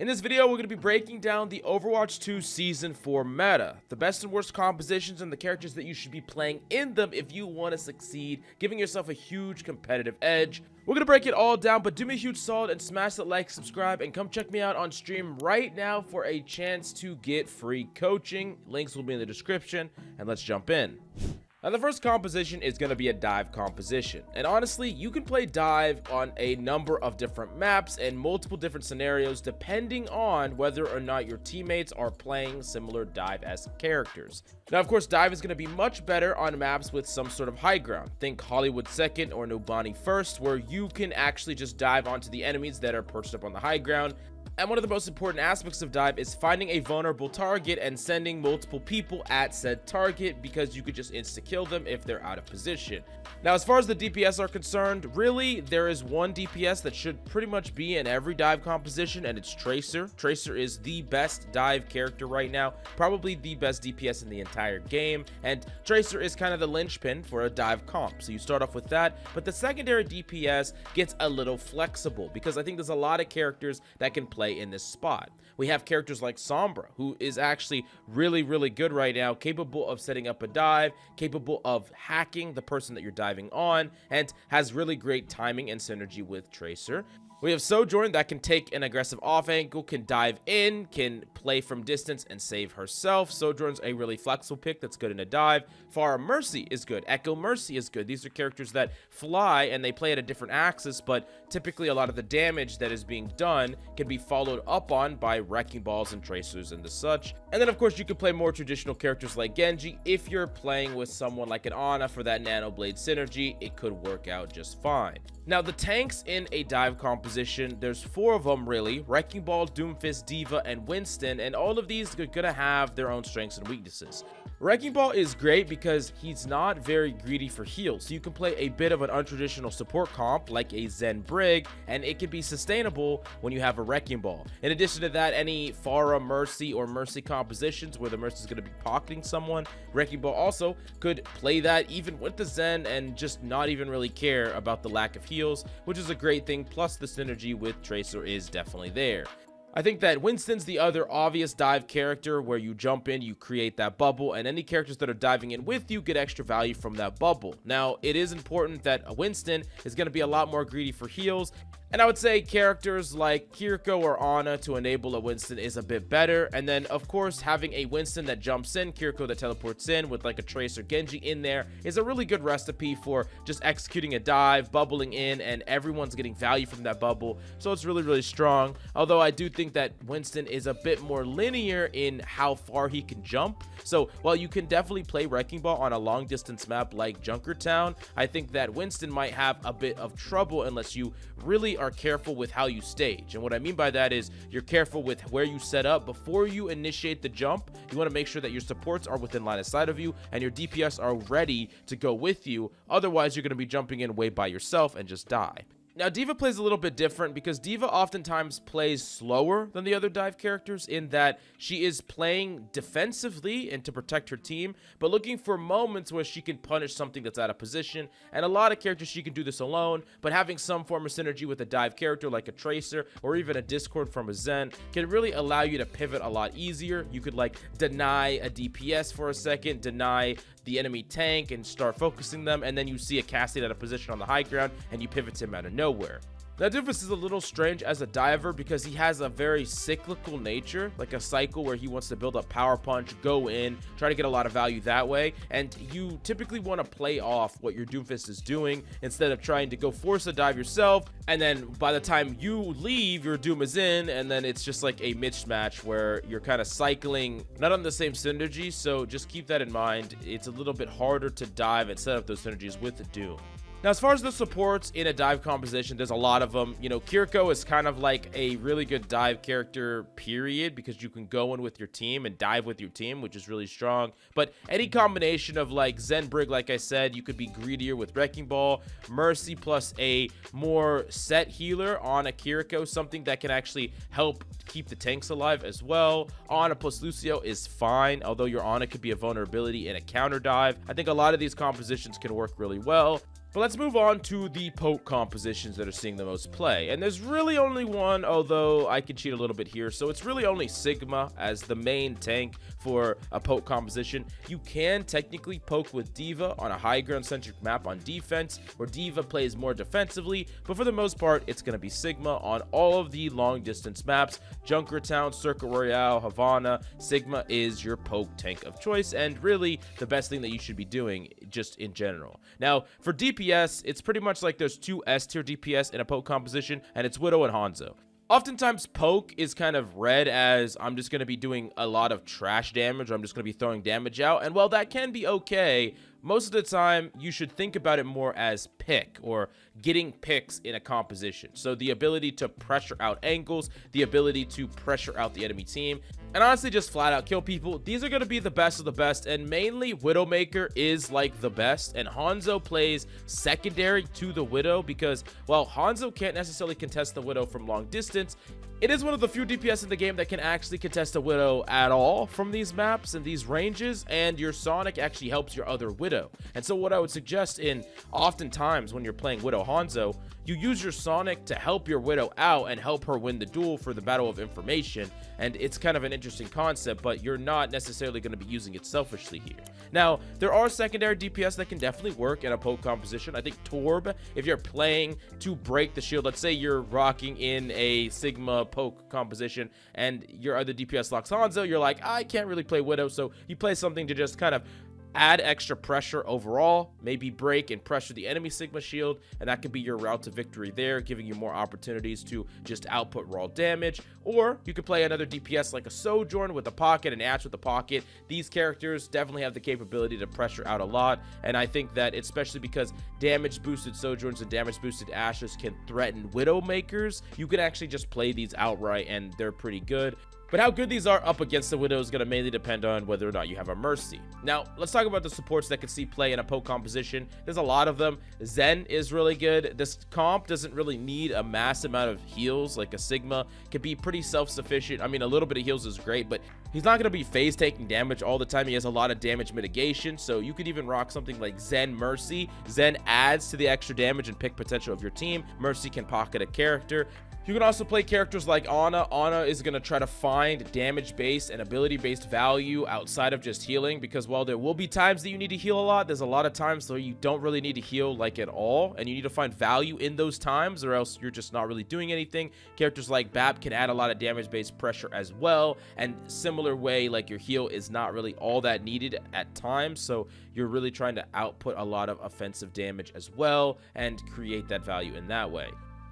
In this video, we're going to be breaking down the Overwatch 2 Season 4 meta, the best and worst compositions and the characters that you should be playing in them if you want to succeed, giving yourself a huge competitive edge. We're going to break it all down, but do me a huge solid and smash that like, subscribe, and come check me out on stream right now for a chance to get free coaching. Links will be in the description, and let's jump in. Now, the first composition is going to be a dive composition, and honestly, you can play dive on a number of different maps and multiple different scenarios depending on whether or not your teammates are playing similar dive-esque characters. Now, of course, dive is going to be much better on maps with some sort of high ground. Think Hollywood 2nd or Nobani 1st, where you can actually just dive onto the enemies that are perched up on the high ground. And one of the most important aspects of dive is finding a vulnerable target and sending multiple people at said target, because you could just insta-kill them if they're out of position. Now, as far as the DPS are concerned, really, there is one DPS that should pretty much be in every dive composition, and it's Tracer. Tracer is the best dive character right now, probably the best DPS in the entire game, and Tracer is kind of the linchpin for a dive comp. So you start off with that, but the secondary DPS gets a little flexible, because I think there's a lot of characters that can play in this spot. We have characters like Sombra, who is actually really good right now, capable of setting up a dive, capable of hacking the person that you're diving on, and has really great timing and synergy with Tracer. We have Sojourn that can take an aggressive off angle, can dive in, can play from distance and save herself. Sojourn's a really flexible pick that's good in a dive. Pharah Mercy is good. Echo Mercy is good. These are characters that fly and they play at a different axis, but typically a lot of the damage that is being done can be followed up on by wrecking balls and tracers and the such. And then, of course, you can play more traditional characters like Genji. If you're playing with someone like an Ana for that Nano Blade synergy, it could work out just fine. Now, the tanks in a dive composition, there's 4 of them really: Wrecking Ball, Doomfist, D.Va, and Winston, and all of these are gonna have their own strengths and weaknesses. Wrecking Ball is great because he's not very greedy for heals, so you can play a bit of an untraditional support comp like a Zen Brig, and it can be sustainable when you have a Wrecking Ball. In addition to that, any Pharah Mercy or Mercy compositions where the Mercy is going to be pocketing someone, Wrecking Ball also could play that even with the Zen and just not even really care about the lack of heals, which is a great thing. Plus, the synergy with Tracer is definitely there. I think that Winston's the other obvious dive character where you jump in, you create that bubble, and any characters that are diving in with you get extra value from that bubble. Now, it is important that a Winston is going to be a lot more greedy for heals, and I would say characters like Kiriko or Ana to enable a Winston is a bit better. And then, of course, having a Winston that jumps in, Kiriko that teleports in with like a Trace or Genji in there is a really good recipe for just executing a dive, bubbling in, and everyone's getting value from that bubble. So it's really strong. Although I do think that Winston is a bit more linear in how far he can jump. So while you can definitely play Wrecking Ball on a long distance map like Junkertown, I think that Winston might have a bit of trouble unless you really are careful with how you stage. And what I mean by that is you're careful with where you set up before you initiate the jump. You want to make sure that your supports are within line of sight of you and your DPS are ready to go with you. Otherwise, you're going to be jumping in way by yourself and just die. Now, D.Va plays a little bit different because D.Va oftentimes plays slower than the other dive characters in that she is playing defensively and to protect her team, but looking for moments where she can punish something that's out of position. And a lot of characters, she can do this alone, but having some form of synergy with a dive character like a Tracer or even a Discord from a Zen can really allow you to pivot a lot easier. You could like deny a DPS for a second, deny the enemy tank and start focusing them, and then you see a Cassidy out of position on the high ground and you pivot him out of nowhere. Now, Doofus is a little strange as a diver because he has a very cyclical nature, like a cycle where he wants to build up power punch, go in, try to get a lot of value that way, and you typically want to play off what your Doomfist is doing instead of trying to go force a dive yourself, and then by the time you leave, your Doom is in, and then it's just like a mismatch where you're kind of cycling, not on the same synergy. So just keep that in mind. It's a little bit harder to dive and set up those synergies with the Doom. Now, as far as the supports in a dive composition, there's a lot of them. You know, Kiriko is kind of like a really good dive character, period, because you can go in with your team and dive with your team, which is really strong. But any combination of like Zen Brig, like I said, you could be greedier with Wrecking Ball, Mercy plus a more set healer on a Kiriko, something that can actually help keep the tanks alive as well. Ana plus Lucio is fine, although your Ana could be a vulnerability in a counter dive. I think a lot of these compositions can work really well. But let's move on to the poke compositions that are seeing the most play. And there's really only one, although I could cheat a little bit here. So it's really only Sigma as the main tank for a poke composition. You can technically poke with D.Va on a high ground centric map on defense, where D.Va plays more defensively. But for the most part, it's going to be Sigma on all of the long distance maps. Junkertown, Circuit Royale, Havana. Sigma is your poke tank of choice, and really the best thing that you should be doing just in general. Now, for DPS, it's pretty much like there's two S-tier DPS in a poke composition, and it's Widow and Hanzo. Oftentimes, poke is kind of read as I'm just going to be doing a lot of trash damage, or I'm just going to be throwing damage out, and while that can be okay, most of the time, you should think about it more as pick, or getting picks in a composition. So the ability to pressure out angles, the ability to pressure out the enemy team, and honestly just flat out kill people. These are going to be the best of the best, and mainly Widowmaker is like the best, and Hanzo plays secondary to the Widow because while Hanzo can't necessarily contest the Widow from long distance, it is one of the few DPS in the game that can actually contest a Widow at all from these maps and these ranges, and your Sonic actually helps your other Widow. And so what I would suggest in oftentimes when you're playing Widow Hanzo, you use your Sonic to help your Widow out and help her win the duel for the Battle of Information. And it's kind of an interesting concept, but you're not necessarily going to be using it selfishly here. Now, there are secondary DPS that can definitely work in a poke composition. I think Torb, if you're playing to break the shield, let's say you're rocking in a Sigma poke composition and your other DPS locks Hanzo, you're like, I can't really play Widow, so you play something to just kind of add extra pressure overall, maybe break and pressure the enemy Sigma shield, and that could be your route to victory there, giving you more opportunities to just output raw damage. Or you could play another DPS like a Sojourn with the pocket and Ash with the pocket. These characters definitely have the capability to pressure out a lot, and I think that especially because damage boosted Sojourns and damage boosted Ashes can threaten Widowmakers, you can actually just play these outright and they're pretty good. But how good these are up against the Widow is going to mainly depend on whether or not you have a Mercy. Now, let's talk about the supports that can see play in a poke composition. There's a lot of them. Zen is really good. This comp doesn't really need a mass amount of heals like a Sigma. Can be pretty self-sufficient. I mean, a little bit of heals is great, but he's not going to be phase taking damage all the time. He has a lot of damage mitigation, so you could even rock something like Zen Mercy. Zen adds to the extra damage and pick potential of your team. Mercy can pocket a character. You can also play characters like Ana. Ana is going to try to find damage-based and ability-based value outside of just healing, because while there will be times that you need to heal a lot, there's a lot of times where you don't really need to heal like at all, and you need to find value in those times or else you're just not really doing anything. Characters like Bap can add a lot of damage-based pressure as well, and similar way, like your heal is not really all that needed at times, so you're really trying to output a lot of offensive damage as well and create that value in that way.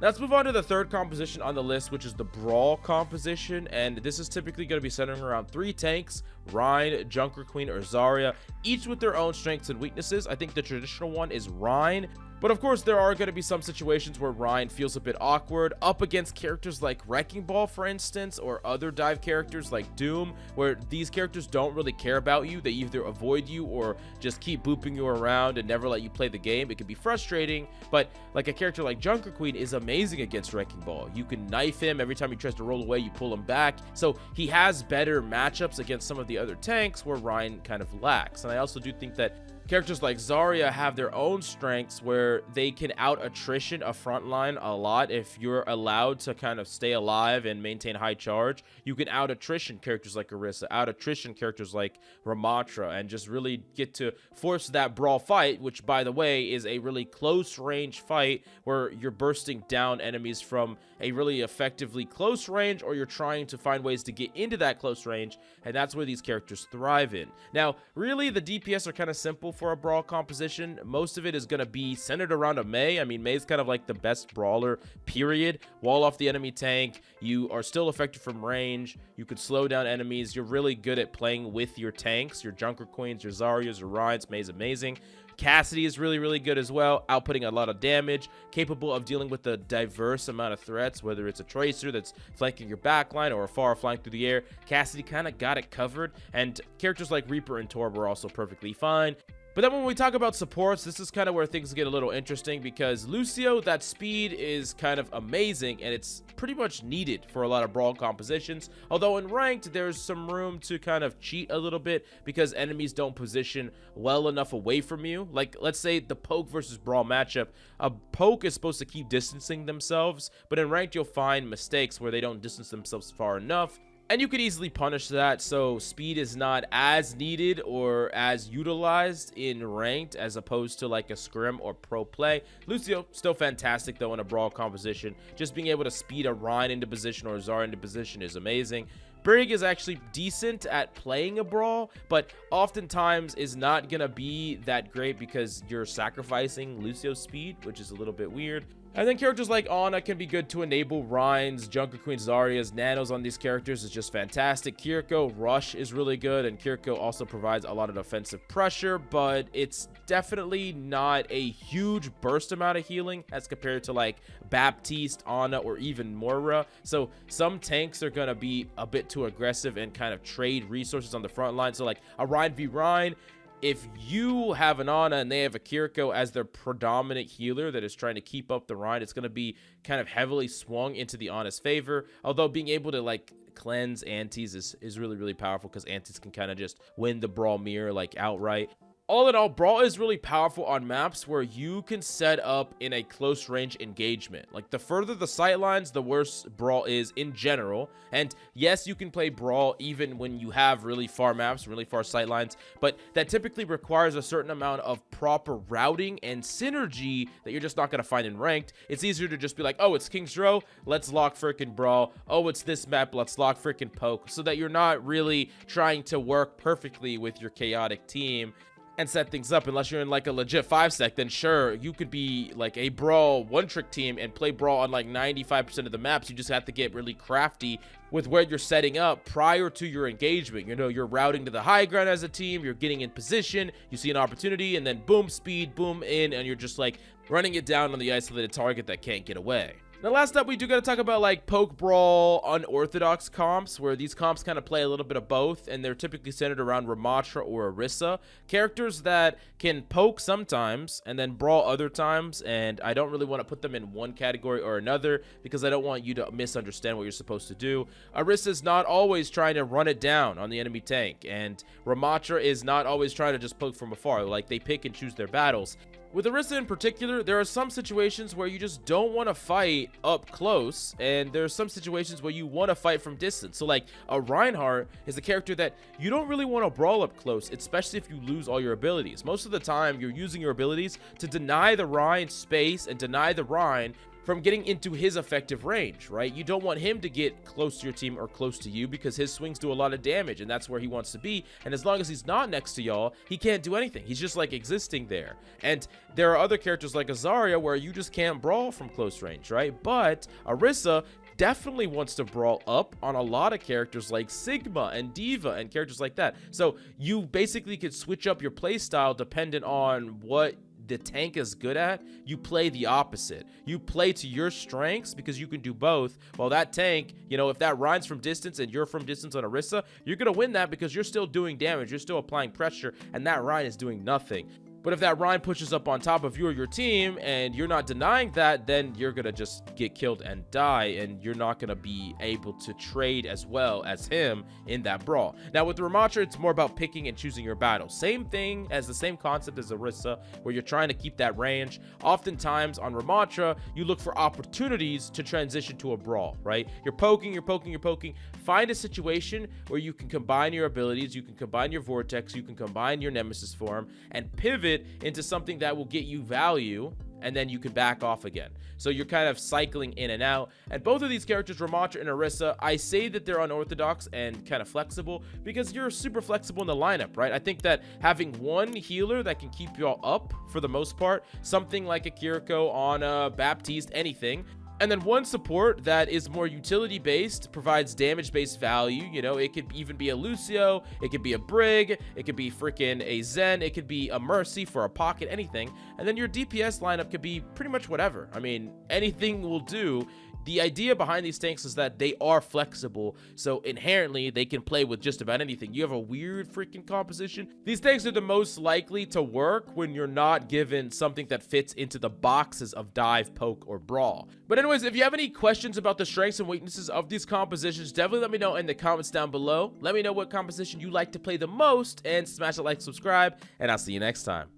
Now let's move on to the third composition on the list, which is the Brawl composition, and this is typically going to be centering around 3 tanks, Rein, Junker Queen, or Zarya, each with their own strengths and weaknesses. I think the traditional one is Rein, but of course there are going to be some situations where Rein feels a bit awkward up against characters like Wrecking Ball, for instance, or other dive characters like Doom, where these characters don't really care about you. They either avoid you or just keep booping you around and never let you play the game. It can be frustrating, but like a character like Junker Queen is amazing against Wrecking Ball. You can knife him every time he tries to roll away, you pull him back, so he has better matchups against some of the other tanks where Rein kind of lacks. And I also do think that characters like Zarya have their own strengths where they can out attrition a frontline a lot. If you're allowed to kind of stay alive and maintain high charge, you can out attrition characters like Orisa, out attrition characters like Ramatra, and just really get to force that Brawl fight, which by the way is a really close range fight where you're bursting down enemies from a really effectively close range, or you're trying to find ways to get into that close range, and that's where these characters thrive in. Now, really, the DPS are kind of simple for a Brawl composition. Most of it is going to be centered around a Mei. I mean, Mei's kind of like the best brawler, period. Wall off the enemy tank. You are still effective from range. You could slow down enemies. You're really good at playing with your tanks, your Junker Queens, your Zaryas, your Reins. Mei's amazing. Cassidy is really, really good as well, outputting a lot of damage, capable of dealing with a diverse amount of threats, whether it's a Tracer that's flanking your backline or a far flank through the air. Cassidy kind of got it covered, and characters like Reaper and Torb are also perfectly fine. But then when we talk about supports, this is kind of where things get a little interesting, because Lucio, that speed is kind of amazing and it's pretty much needed for a lot of Brawl compositions. Although in ranked, there's some room to kind of cheat a little bit because enemies don't position well enough away from you. Like, let's say the Poke versus Brawl matchup, a Poke is supposed to keep distancing themselves, but in ranked, you'll find mistakes where they don't distance themselves far enough. And you could easily punish that, so speed is not as needed or as utilized in ranked as opposed to like a scrim or pro play. Lucio, still fantastic though in a Brawl composition. Just being able to speed a Rhine into position or a Zara into position is amazing. Brig is actually decent at playing a Brawl, but oftentimes is not going to be that great because you're sacrificing Lucio's speed, which is a little bit weird. And then characters like Ana can be good to enable Rhines, Junker Queen Zaryas, Nanos on these characters is just fantastic. Kiriko Rush is really good, and Kiriko also provides a lot of defensive pressure, but it's definitely not a huge burst amount of healing as compared to like Baptiste, Ana, or even Moira. So some tanks are going to be a bit too aggressive and kind of trade resources on the front line. So like a Rhine v Rhine, if you have an Ana and they have a Kiriko as their predominant healer that is trying to keep up the Rhine, it's going to be kind of heavily swung into the Ana's favor. Although being able to like cleanse antis is really, really powerful because antis can kind of just win the Brawl mirror like outright. All in all, Brawl is really powerful on maps where you can set up in a close range engagement. Like, the further the sightlines, the worse Brawl is in general. And yes, you can play Brawl even when you have really far maps, really far sightlines, but that typically requires a certain amount of proper routing and synergy that you're just not going to find in ranked. It's easier to just be like, oh, it's King's Row, let's lock frickin' Brawl. Oh, it's this map, let's lock frickin' Poke, so that you're not really trying to work perfectly with your chaotic team and set things up. Unless you're in like a legit 5-sec, then sure, you could be like a Brawl one-trick team and play Brawl on like 95% of the maps. You just have to get really crafty with where you're setting up prior to your engagement. You know, you're routing to the high ground as a team, you're getting in position, you see an opportunity, and then boom, speed, boom, in, and you're just like running it down on the isolated target that can't get away. Now, last up, we do got to talk about like Poke, Brawl, Unorthodox comps, where these comps kind of play a little bit of both, and they're typically centered around Ramatra or Orisa, characters that can poke sometimes and then Brawl other times, and I don't really want to put them in one category or another because I don't want you to misunderstand what you're supposed to do. Orisa is not always trying to run it down on the enemy tank, and Ramatra is not always trying to just poke from afar. Like, they pick and choose their battles. With Orisa in particular, there are some situations where you just don't want to fight up close, and there are some situations where you want to fight from distance. So like a Reinhardt is a character that you don't really want to brawl up close, especially if you lose all your abilities. Most of the time, you're using your abilities to deny the Rhine space and deny the Rhine from getting into his effective range, right? You don't want him to get close to your team or close to you because his swings do a lot of damage, and that's where he wants to be. And as long as he's not next to y'all, he can't do anything. He's just like existing there. And there are other characters like Zarya where you just can't brawl from close range, right? But Orisa definitely wants to brawl up on a lot of characters like Sigma and Diva and characters like that. So you basically could switch up your play style dependent on what the tank is good at. You play the opposite. You play to your strengths because you can do both, while that tank, you know, if that Rhine's from distance and you're from distance on Orisa, you're gonna win that because you're still doing damage, you're still applying pressure, and that Rhine is doing nothing. But if that Rhine pushes up on top of you or your team and you're not denying that, then you're going to just get killed and die, and you're not going to be able to trade as well as him in that brawl. Now with Ramatra, it's more about picking and choosing your battle. Same thing as the same concept as Orisa, where you're trying to keep that range. Oftentimes on Ramatra, you look for opportunities to transition to a brawl, right? You're poking, you're poking, you're poking. Find a situation where you can combine your abilities, you can combine your Vortex, you can combine your Nemesis form, and pivot into something that will get you value, and then you can back off again. So you're kind of cycling in and out. And both of these characters, Ramatra and Orisa, I say that they're unorthodox and kind of flexible because you're super flexible in the lineup, right? I think that having one healer that can keep you all up for the most part, something like a Kiriko, Ana, Baptiste, anything, and then one support that is more utility based, provides damage based value. You know, it could even be a Lucio, it could be a Brig, it could be freaking a Zen, it could be a Mercy for a pocket, anything. And then your DPS lineup could be pretty much whatever. I mean, anything will do. The idea behind these tanks is that they are flexible, so inherently they can play with just about anything. You have a weird freaking composition. These tanks are the most likely to work when you're not given something that fits into the boxes of dive, poke, or brawl. But anyways, if you have any questions about the strengths and weaknesses of these compositions, definitely let me know in the comments down below. Let me know what composition you like to play the most, and smash the like, subscribe, and I'll see you next time.